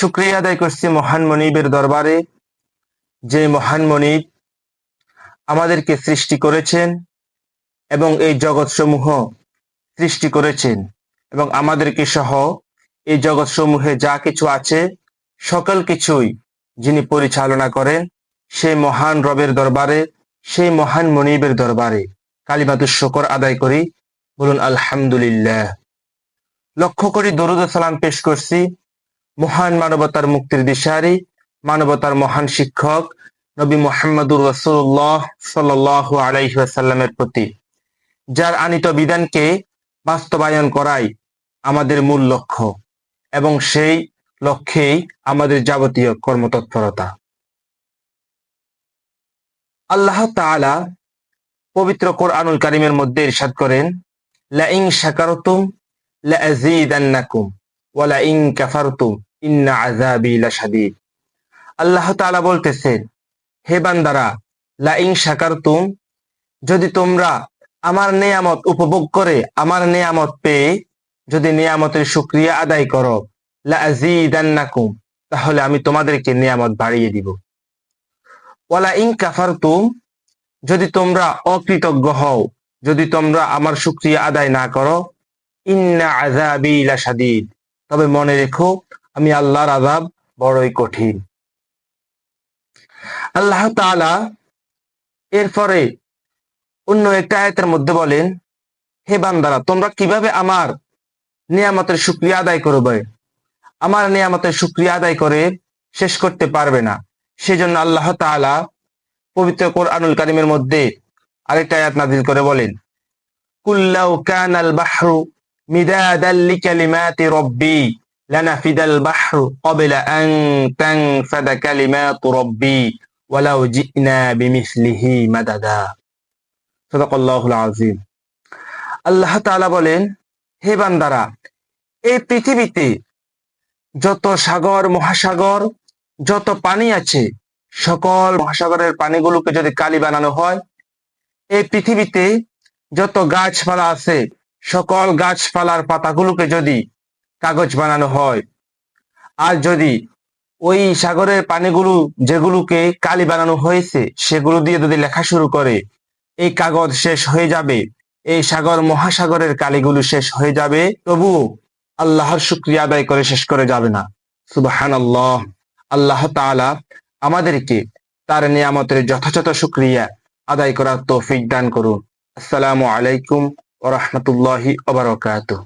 শুকরিয়া আদায় করছি মহান মনিবের দরবারে, যে মহান মনিব আমাদেরকে সৃষ্টি করেছেন এবং এই জগৎ সমূহ সৃষ্টি করেছেন এবং আমাদেরকে সহ এই জগৎ সমূহে যা কিছু আছে সকল কিছুই যিনি পরিচালনা করেন, সেই মহান রবের দরবারে, সেই মহান মনিবের দরবারে কালিমাতুশ শুকর আদায় করি। বলুন আলহামদুলিল্লাহ। লক্ষ্য করি দরুদ ও সালাম পেশ করছি মহান মানবতার মুক্তির দিশারি, মানবতার মহান শিক্ষক নবী মুহাম্মদুর রাসূলুল্লাহ সাল্লাল্লাহু আলাইহি ওয়াসাল্লামের প্রতি, যার আনিত বিধানকে বাস্তবায়ন করাই আমাদের মূল লক্ষ্য এবং সেই লক্ষ্যেই আমাদের যাবতীয় কর্মতৎপরতা। আল্লাহ তাআলা পবিত্র কোরআনুল কারীমের মধ্যে ইরশাদ করেন, লাইন শাকারতুম লাযীদান্নাকুম ওয়া লাইন কাফারতুম ইন্না আযাবি লাশাদীদ। আল্লাহ তাআলা বলতেছেন, হে বান্দারা, লাইন শাকারতুম, যদি তোমরা আমার নেয়ামত উপভোগ করে, আমার নেয়ামত পেয়ে যদি নেয়ামতের শুকরিয়া আদায় করো, লাযীদান্নাকুম, তাহলে আমি তোমাদেরকে নেয়ামত বাড়িয়ে দিব। ওয়া লাইন কাফারতুম, যদি তোমরা অকৃতজ্ঞ হও, যদি তোমরা আমার শুকরিয়া আদায় না করো, ইন্না আযাবি লাশাদীদ, তবে মনে রেখো আমি আল্লাহর আযাব বড়ই কঠিন। আল্লাহ তাআলা এরপরে অন্য একটা আয়াতের মধ্যে বলেন, হে বান্দারা, তোমরা কিভাবে আমার নিয়ামতের শুকরিয়া আদায় করবে? আমার নিয়ামতের শুকরিয়া আদায় করে শেষ করতে পারবে না। সেজন্য আল্লাহ তাআলা পবিত্র কোরআনুল কারীমের মধ্যে আরেকটা আয়াত নাযিল করে বলেন, কুল্লাউ কানাল বাহরু মিদাদাল লিকালিমাতি রাব্বি লানাফিদাল বাহরু ক্বাবলা আন তানফাদা কালিমাতু রাব্বি ওয়ালাউ জিনা বিমিসলিহি মাদাদা। সাদাকাল্লাহুল আযীম। আল্লাহ তাআলা বলেন, হে বান্দারা, এই পৃথিবীতে যত সাগর মহাসাগর, যত পানি আছে, সকল মহাসাগরের পানিগুলোকে যদি কালি বানানো হয়, এই পৃথিবীতে যত গাছপালা আছে, সকল গাছপালার পাতাগুলোকে যদি কাগজ বানানো হয়, আর যদি ওই সাগরের পানিগুলো যেগুলোকে কালি বানানো হয়েছে সেগুলো দিয়ে যদি লেখা শুরু করে, এই কাগজ শেষ হয়ে যাবে, এই সাগর মহাসাগরের কালিগুলো শেষ হয়ে যাবে, তবুও আল্লাহর শুকরিয়া আদায় করে শেষ করে যাবে না। সুবহানাল্লাহ। আল্লাহ তাআলা আমাদেরকে তার নিয়ামতের যথাযথ শুকরিয়া আদায় করার তৌফিক দান করুন। আসসালামু আলাইকুম ওয়া রাহমাতুল্লাহি ওয়া বারাকাতুহু।